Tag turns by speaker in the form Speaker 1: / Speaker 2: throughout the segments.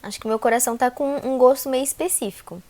Speaker 1: Acho que meu coração tá com um gosto meio específico.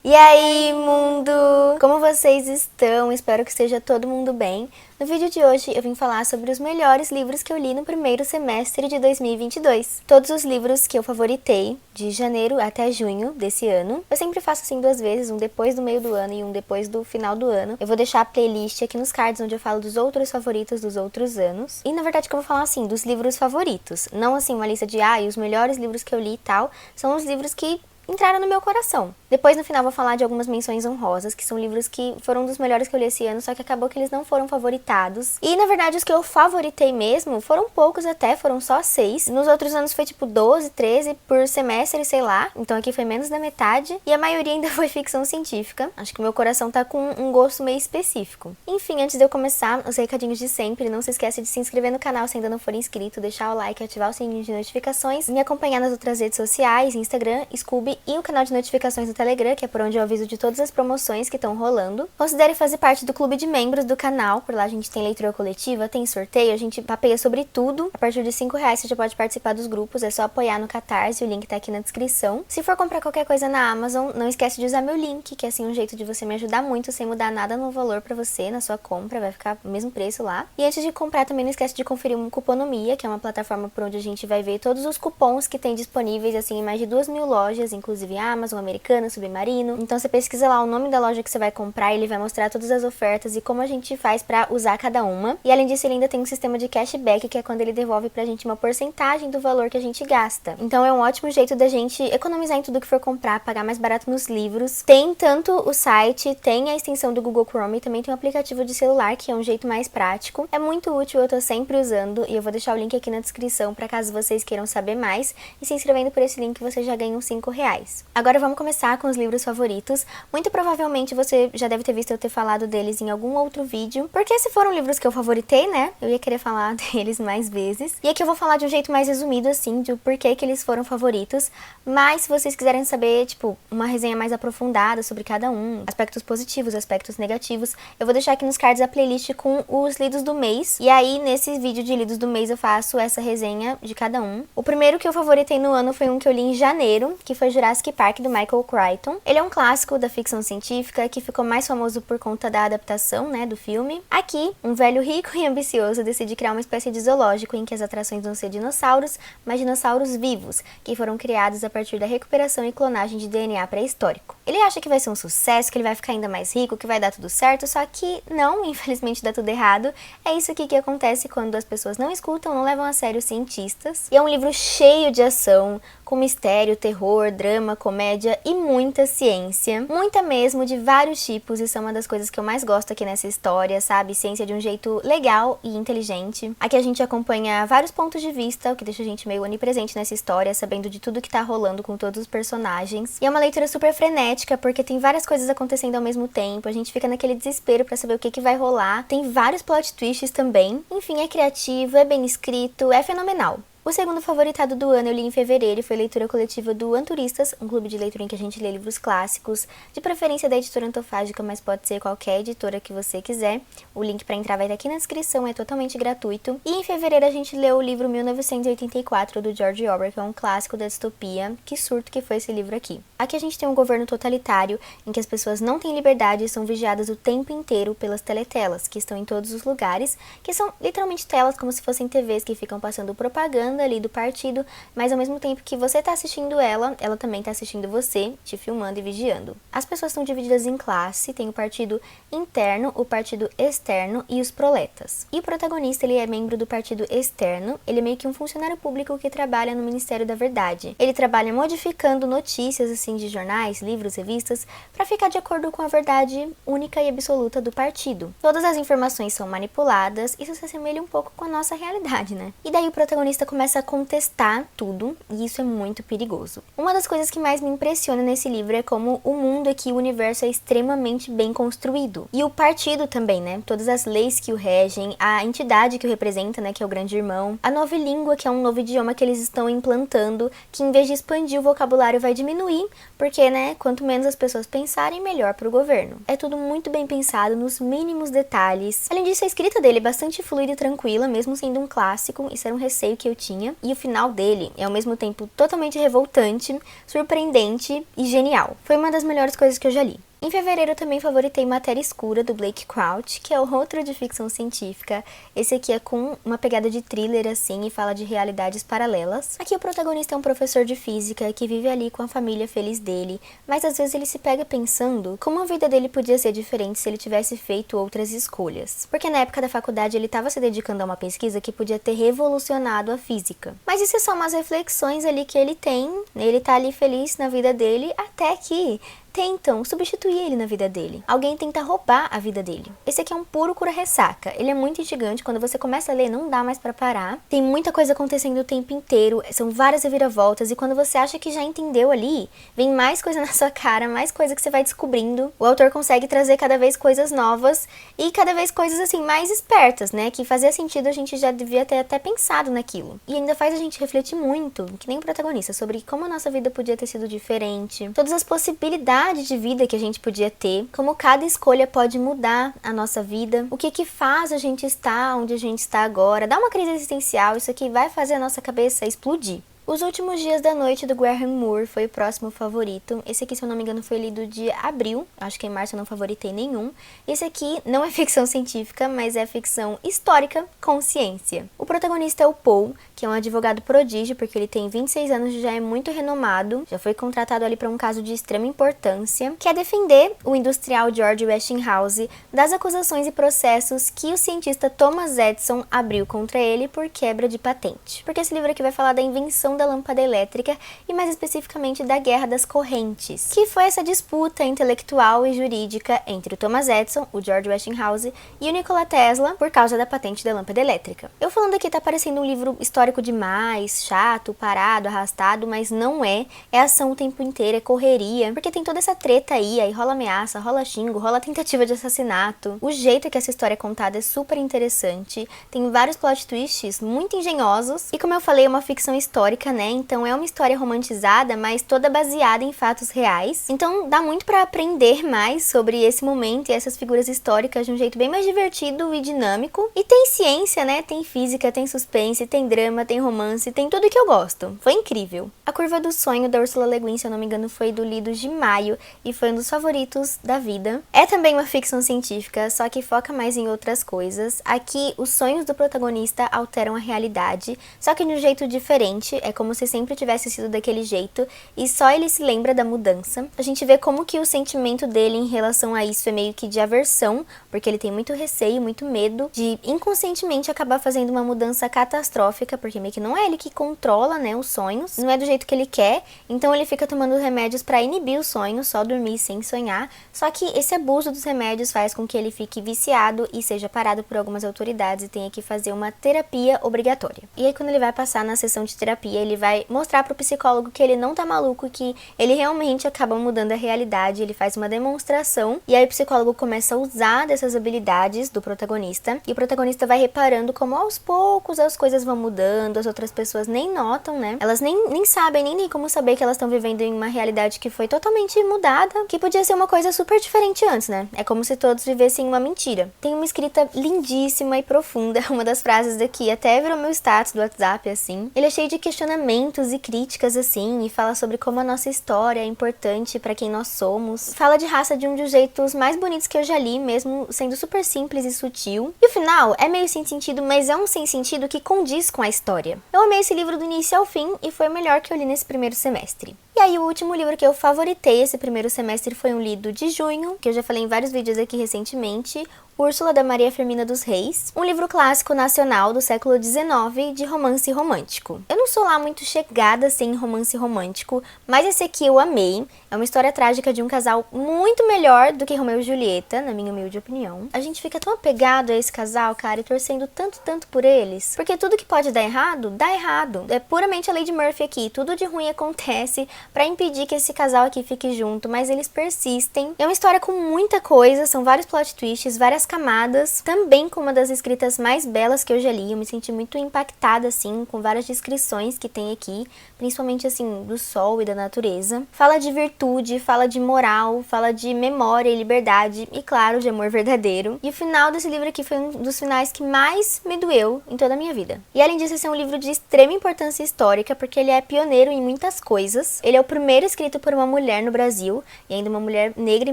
Speaker 1: E aí, mundo! Como vocês estão? Espero que esteja todo mundo bem. No vídeo de hoje eu vim falar sobre os melhores livros que eu li no primeiro semestre de 2022. Todos os livros que eu favoritei, de janeiro até junho desse ano. Eu sempre faço assim 2 vezes, um depois do meio do ano e um depois do final do ano. Eu vou deixar a playlist aqui nos cards onde eu falo dos outros favoritos dos outros anos. E na verdade que eu vou falar assim, dos livros favoritos. Não assim uma lista de, os melhores livros que eu li e tal. São os livros que entraram no meu coração. Depois, no final, vou falar de algumas menções honrosas, que são livros que foram um dos melhores que eu li esse ano, só que acabou que eles não foram favoritados. E, na verdade, os que eu favoritei mesmo foram poucos até, foram só 6. Nos outros anos foi tipo 12, 13 por semestre, sei lá. Então aqui foi menos da metade. E a maioria ainda foi ficção científica. Acho que meu coração tá com um gosto meio específico. Enfim, antes de eu começar, os recadinhos de sempre. Não se esquece de se inscrever no canal se ainda não for inscrito, deixar o like, ativar o sininho de notificações, me acompanhar nas outras redes sociais, Instagram, Scooby e o canal de notificações do Telegram, que é por onde eu aviso de todas as promoções que estão rolando. Considere fazer parte do clube de membros do canal, por lá a gente tem leitura coletiva, tem sorteio, a gente papeia sobre tudo. A partir de R$5 você já pode participar dos grupos, é só apoiar no Catarse, o link tá aqui na descrição. Se for comprar qualquer coisa na Amazon, não esquece de usar meu link, que é assim um jeito de você me ajudar muito, sem mudar nada no valor pra você, na sua compra, vai ficar o mesmo preço lá. E antes de comprar também não esquece de conferir um Cuponomia, que é uma plataforma por onde a gente vai ver todos os cupons que tem disponíveis, assim, em mais de 2.000 lojas, inclusive Amazon, Americana, Submarino. Então você pesquisa lá o nome da loja que você vai comprar e ele vai mostrar todas as ofertas e como a gente faz pra usar cada uma. E além disso ele ainda tem um sistema de cashback, que é quando ele devolve pra gente uma porcentagem do valor que a gente gasta. Então é um ótimo jeito da gente economizar em tudo que for comprar, pagar mais barato nos livros. Tem tanto o site, tem a extensão do Google Chrome e também tem um aplicativo de celular, que é um jeito mais prático. É muito útil, eu tô sempre usando e eu vou deixar o link aqui na descrição pra caso vocês queiram saber mais. E se inscrevendo por esse link você já ganha uns R$5. Agora vamos começar com os livros favoritos. Muito provavelmente você já deve ter visto eu ter falado deles em algum outro vídeo, porque se foram livros que eu favoritei, né, eu ia querer falar deles mais vezes. E aqui eu vou falar de um jeito mais resumido, assim, de porquê que eles foram favoritos, mas se vocês quiserem saber, tipo, uma resenha mais aprofundada sobre cada um, aspectos positivos, aspectos negativos, eu vou deixar aqui nos cards a playlist com os lidos do mês, e aí nesse vídeo de lidos do mês eu faço essa resenha de cada um. O primeiro que eu favoritei no ano foi um que eu li em janeiro, que foi Jurassic Park, do Michael Crichton. Ele é um clássico da ficção científica que ficou mais famoso por conta da adaptação, né, do filme. Aqui, um velho rico e ambicioso decide criar uma espécie de zoológico em que as atrações vão ser dinossauros, mas dinossauros vivos, que foram criados a partir da recuperação e clonagem de DNA pré-histórico. Ele acha que vai ser um sucesso, que ele vai ficar ainda mais rico, que vai dar tudo certo, só que não, infelizmente dá tudo errado. É isso aqui que acontece quando as pessoas não escutam, não levam a sério os cientistas. E é um livro cheio de ação, com mistério, terror, drama, comédia e muita ciência. Muita mesmo, de vários tipos, e são uma das coisas que eu mais gosto aqui nessa história, sabe? Ciência de um jeito legal e inteligente. Aqui a gente acompanha vários pontos de vista, o que deixa a gente meio onipresente nessa história, sabendo de tudo que tá rolando com todos os personagens. E é uma leitura super frenética, porque tem várias coisas acontecendo ao mesmo tempo, a gente fica naquele desespero pra saber o que vai rolar. Tem vários plot twists também. Enfim, é criativo, é bem escrito, é fenomenal. O segundo favoritado do ano eu li em fevereiro e foi a leitura coletiva do Anturistas, um clube de leitura em que a gente lê livros clássicos, de preferência da editora Antofágica, mas pode ser qualquer editora que você quiser. O link para entrar vai estar aqui na descrição, é totalmente gratuito. E em fevereiro a gente leu o livro 1984 do George Orwell, que é um clássico da distopia. Que surto que foi esse livro aqui. Aqui a gente tem um governo totalitário em que as pessoas não têm liberdade e são vigiadas o tempo inteiro pelas teletelas, que estão em todos os lugares, que são literalmente telas como se fossem TVs que ficam passando propaganda ali do partido, mas ao mesmo tempo que você tá assistindo ela também tá assistindo você, te filmando e vigiando. As pessoas estão divididas em classe, tem o partido interno, o partido externo e os proletas. E o protagonista, ele é membro do partido externo, ele é meio que um funcionário público que trabalha no Ministério da Verdade. Ele trabalha modificando notícias, assim, de jornais, livros, revistas, pra ficar de acordo com a verdade única e absoluta do partido. Todas as informações são manipuladas, isso se assemelha um pouco com a nossa realidade, né? E daí o protagonista começa começa a contestar tudo, e isso é muito perigoso. Uma das coisas que mais me impressiona nesse livro é como o mundo aqui, o universo é extremamente bem construído. E o partido também, né? Todas as leis que o regem, a entidade que o representa, né, que é o grande irmão, a nova língua, que é um novo idioma que eles estão implantando, que em vez de expandir o vocabulário vai diminuir, porque, né, quanto menos as pessoas pensarem, melhor para o governo. É tudo muito bem pensado, nos mínimos detalhes. Além disso, a escrita dele é bastante fluida e tranquila, mesmo sendo um clássico, isso era um receio que eu tinha, e o final dele é ao mesmo tempo totalmente revoltante, surpreendente e genial. Foi uma das melhores coisas que eu já li. Em fevereiro eu também favoritei Matéria Escura, do Blake Crouch, que é o outro de ficção científica. Esse aqui é com uma pegada de thriller, assim, e fala de realidades paralelas. Aqui o protagonista é um professor de física que vive ali com a família feliz dele, mas às vezes ele se pega pensando como a vida dele podia ser diferente se ele tivesse feito outras escolhas. Porque na época da faculdade ele estava se dedicando a uma pesquisa que podia ter revolucionado a física. Mas isso é só umas reflexões ali que ele tem, ele tá ali feliz na vida dele, até que tentam substituir ele na vida dele. Alguém tenta roubar a vida dele. Esse aqui é um puro cura-ressaca. Ele é muito instigante. Quando você começa a ler, não dá mais pra parar. Tem muita coisa acontecendo o tempo inteiro. São várias reviravoltas. E quando você acha que já entendeu ali, vem mais coisa na sua cara, mais coisa que você vai descobrindo. O autor consegue trazer cada vez coisas novas e cada vez coisas, assim, mais espertas, né? Que fazia sentido, a gente já devia ter até pensado naquilo. E ainda faz a gente refletir muito, que nem o protagonista, sobre como a nossa vida podia ter sido diferente. Todas as possibilidades de vida que a gente podia ter, como cada escolha pode mudar a nossa vida, o que faz a gente estar onde a gente está agora, dá uma crise existencial, isso aqui vai fazer a nossa cabeça explodir. Os Últimos Dias da Noite, do Graham Moore, foi o próximo favorito. Esse aqui, se eu não me engano, foi lido de abril. Acho que em março eu não favoritei nenhum. Esse aqui não é ficção científica, mas é ficção histórica com ciência. O protagonista é o Paul, que é um advogado prodígio, porque ele tem 26 anos e já é muito renomado. Já foi contratado ali para um caso de extrema importância, que é defender o industrial George Westinghouse das acusações e processos que o cientista Thomas Edison abriu contra ele por quebra de patente. Porque esse livro aqui vai falar da invenção da lâmpada elétrica e mais especificamente da Guerra das Correntes, que foi essa disputa intelectual e jurídica entre o Thomas Edison, o George Westinghouse e o Nikola Tesla por causa da patente da lâmpada elétrica. Eu falando aqui tá parecendo um livro histórico demais, chato, parado, arrastado, mas não é. É ação o tempo inteiro, é correria, porque tem toda essa treta aí rola ameaça, rola xingo, rola tentativa de assassinato. O jeito que essa história é contada é super interessante, tem vários plot twists muito engenhosos e, como eu falei, é uma ficção histórica, né? Então é uma história romantizada, mas toda baseada em fatos reais. Então dá muito pra aprender mais sobre esse momento e essas figuras históricas de um jeito bem mais divertido e dinâmico. E tem ciência, né? Tem física, tem suspense, tem drama, tem romance, tem tudo que eu gosto. Foi incrível. A Curva do Sonho, da Ursula Le Guin, se eu não me engano, foi do lido de maio e foi um dos favoritos da vida. É também uma ficção científica, só que foca mais em outras coisas. Aqui, os sonhos do protagonista alteram a realidade, só que de um jeito diferente. É como se sempre tivesse sido daquele jeito e só ele se lembra da mudança. A gente vê como que o sentimento dele em relação a isso é meio que de aversão, porque ele tem muito receio, muito medo de inconscientemente acabar fazendo uma mudança catastrófica, porque meio que não é ele que controla, né, os sonhos, não é do jeito que ele quer, então ele fica tomando remédios para inibir os sonhos, só dormir sem sonhar. Só que esse abuso dos remédios faz com que ele fique viciado e seja parado por algumas autoridades e tenha que fazer uma terapia obrigatória. E aí quando ele vai passar na sessão de terapia, ele vai mostrar pro psicólogo que ele não tá maluco, que ele realmente acaba mudando a realidade, ele faz uma demonstração, e aí o psicólogo começa a usar dessas habilidades do protagonista, e o protagonista vai reparando como aos poucos as coisas vão mudando, as outras pessoas nem notam, né? Elas nem sabem, nem como saber que elas estão vivendo em uma realidade que foi totalmente mudada, que podia ser uma coisa super diferente antes, né? É como se todos vivessem uma mentira. Tem uma escrita lindíssima e profunda, uma das frases daqui até virou meu status do WhatsApp, assim. Ele é cheio de questionamentos e críticas, assim, e fala sobre como a nossa história é importante pra quem nós somos. Fala de raça de um dos jeitos mais bonitos que eu já li, mesmo sendo super simples e sutil. E o final é meio sem sentido, mas é um sem sentido que condiz com a história. Eu amei esse livro do início ao fim e foi o melhor que eu li nesse primeiro semestre. E aí o último livro que eu favoritei esse primeiro semestre foi um lido de junho, que eu já falei em vários vídeos aqui recentemente, Úrsula, da Maria Firmina dos Reis, um livro clássico nacional do século XIX de romance romântico. Eu não sou lá muito chegada assim em romance romântico, mas esse aqui eu amei. É uma história trágica de um casal muito melhor do que Romeu e Julieta, na minha humilde opinião. A gente fica tão apegado a esse casal, cara, e torcendo tanto por eles, porque tudo que pode dar errado, dá errado. É puramente a lei de Murphy aqui, tudo de ruim acontece pra impedir que esse casal aqui fique junto, mas eles persistem. É uma história com muita coisa, são vários plot twists, várias camadas, também com uma das escritas mais belas que eu já li. Eu me senti muito impactada, assim, com várias descrições que tem aqui, principalmente, assim, do sol e da natureza. Fala de virtude, fala de moral, fala de memória e liberdade, e claro, de amor verdadeiro. E o final desse livro aqui foi um dos finais que mais me doeu em toda a minha vida. E além disso, esse é um livro de extrema importância histórica, porque ele é pioneiro em muitas coisas. Ele é o primeiro escrito por uma mulher no Brasil, e ainda uma mulher negra e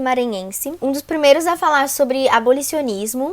Speaker 1: maranhense. Um dos primeiros a falar sobre abolicionismo.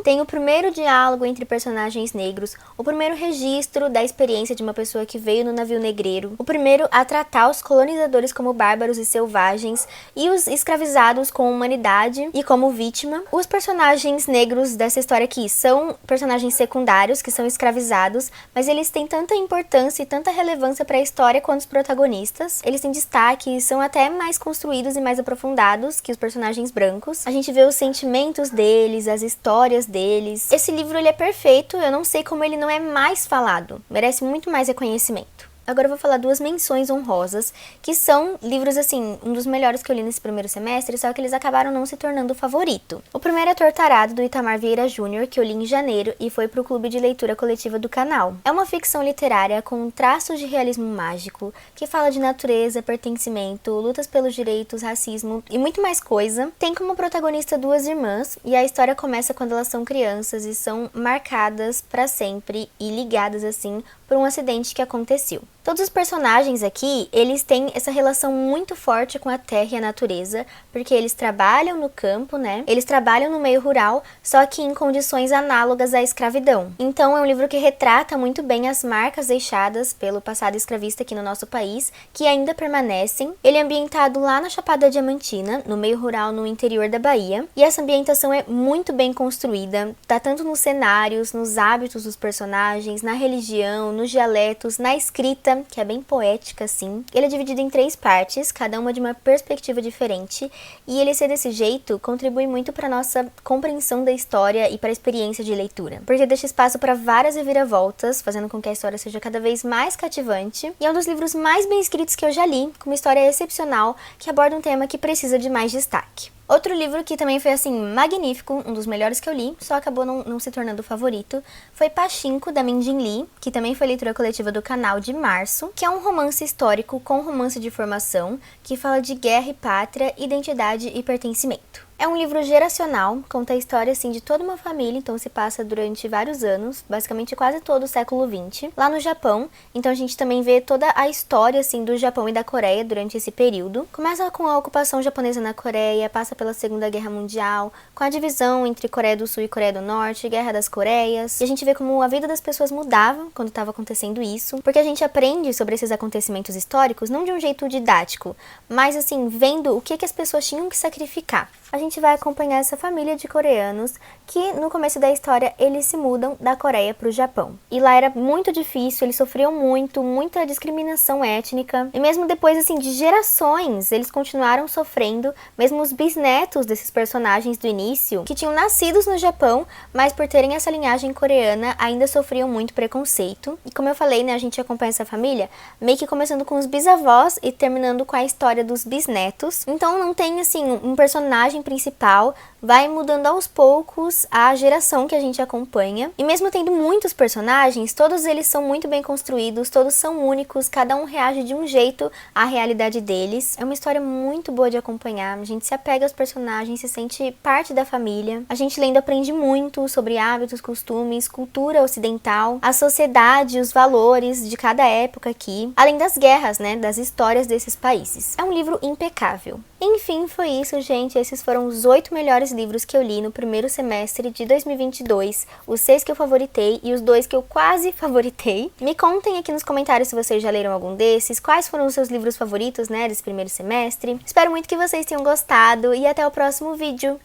Speaker 1: Tem o primeiro diálogo entre personagens negros, o primeiro registro da experiência de uma pessoa que veio no navio negreiro, o primeiro a tratar os colonizadores como bárbaros e selvagens e os escravizados com humanidade e como vítima. Os personagens negros dessa história aqui são personagens secundários que são escravizados, mas eles têm tanta importância e tanta relevância para a história quanto os protagonistas. Eles têm destaque e são até mais construídos e mais aprofundados que os personagens brancos. A gente vê os sentimentos deles, as histórias deles. Esse livro ele é perfeito, eu não sei como ele não é mais falado. Merece muito mais reconhecimento. Agora eu vou falar duas menções honrosas, que são livros, assim, um dos melhores que eu li nesse primeiro semestre, só que eles acabaram não se tornando o favorito. O primeiro é Tortarado, do Itamar Vieira Júnior, que eu li em janeiro e foi pro clube de leitura coletiva do canal. É uma ficção literária com traços de realismo mágico, que fala de natureza, pertencimento, lutas pelos direitos, racismo e muito mais coisa. Tem como protagonista duas irmãs, e a história começa quando elas são crianças e são marcadas pra sempre e ligadas, assim, por um acidente que aconteceu. Todos os personagens aqui, eles têm essa relação muito forte com a terra e a natureza, porque eles trabalham no campo, né? Eles trabalham no meio rural, só que em condições análogas à escravidão. Então é um livro que retrata muito bem as marcas deixadas pelo passado escravista aqui no nosso país, que ainda permanecem. Ele é ambientado lá na Chapada Diamantina, no meio rural no interior da Bahia, e essa ambientação é muito bem construída, tá tanto nos cenários, nos hábitos dos personagens, na religião, nos dialetos, na escrita, que é bem poética, assim. Ele é dividido em 3 partes, cada uma de uma perspectiva diferente, e ele ser desse jeito contribui muito para nossa compreensão da história e para a experiência de leitura, porque deixa espaço para várias reviravoltas, fazendo com que a história seja cada vez mais cativante, e é um dos livros mais bem escritos que eu já li, com uma história excepcional, que aborda um tema que precisa de mais destaque. Outro livro que também foi, assim, magnífico, um dos melhores que eu li, só acabou não se tornando o favorito, foi Pachinko, da Min Jin Lee, que também foi leitura coletiva do canal de março, que é um romance histórico com romance de formação, que fala de guerra e pátria, identidade e pertencimento. É um livro geracional, conta a história, assim, de toda uma família, então se passa durante vários anos, basicamente quase todo o século XX, lá no Japão. Então a gente também vê toda a história, assim, do Japão e da Coreia durante esse período. Começa com a ocupação japonesa na Coreia, passa pela Segunda Guerra Mundial, com a divisão entre Coreia do Sul e Coreia do Norte, Guerra das Coreias. E a gente vê como a vida das pessoas mudava quando estava acontecendo isso, porque a gente aprende sobre esses acontecimentos históricos não de um jeito didático, mas, assim, vendo o que as pessoas tinham que sacrificar. A gente vai acompanhar essa família de coreanos que, no começo da história, eles se mudam da Coreia para o Japão. E lá era muito difícil, eles sofriam muita discriminação étnica. E mesmo depois, assim, de gerações, eles continuaram sofrendo, mesmo os bisnetos desses personagens do início, que tinham nascidos no Japão, mas por terem essa linhagem coreana, ainda sofriam muito preconceito. E como eu falei, né, a gente acompanha essa família meio que começando com os bisavós e terminando com a história dos bisnetos. Então não tem, assim, um personagem principal, vai mudando aos poucos a geração que a gente acompanha. E mesmo tendo muitos personagens, todos eles são muito bem construídos, todos são únicos, cada um reage de um jeito à realidade deles. É uma história muito boa de acompanhar, a gente se apega aos personagens, se sente parte da família. A gente lendo aprende muito sobre hábitos, costumes, cultura ocidental, a sociedade, os valores de cada época aqui, além das guerras, né, das histórias desses países. É um livro impecável. Enfim, foi isso, gente. Esses foram os 8 melhores livros que eu li no primeiro semestre de 2022, os 6 que eu favoritei e os 2 que eu quase favoritei. Me contem aqui nos comentários se vocês já leram algum desses, quais foram os seus livros favoritos, né, desse primeiro semestre. Espero muito que vocês tenham gostado e até o próximo vídeo.